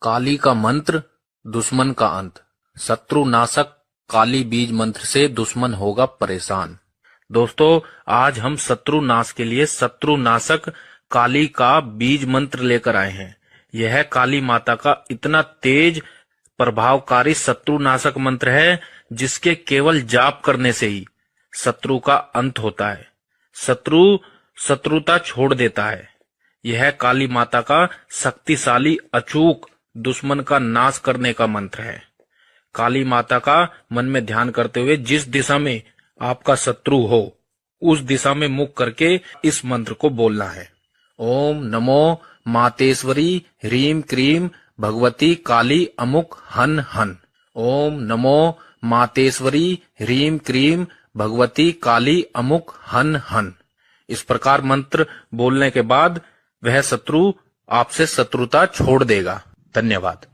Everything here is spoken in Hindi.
काली का मंत्र, दुश्मन का अंत। शत्रु नाशक काली बीज मंत्र से दुश्मन होगा परेशान। दोस्तों, आज हम शत्रु नाश के लिए शत्रु नाशक काली का बीज मंत्र लेकर आए हैं। यह काली माता का इतना तेज प्रभावकारी शत्रु नाशक मंत्र है जिसके केवल जाप करने से ही शत्रु का अंत होता है, शत्रु शत्रुता छोड़ देता है। यह काली माता का शक्तिशाली अचूक दुश्मन का नाश करने का मंत्र है। काली माता का मन में ध्यान करते हुए जिस दिशा में आपका शत्रु हो उस दिशा में मुख करके इस मंत्र को बोलना है। ओम नमो मातेश्वरी ह्रीम क्रीम भगवती काली अमुक हन हन। ओम नमो मातेश्वरी ह्रीम क्रीम भगवती काली अमुक हन हन। इस प्रकार मंत्र बोलने के बाद वह शत्रु आपसे शत्रुता छोड़ देगा। धन्यवाद।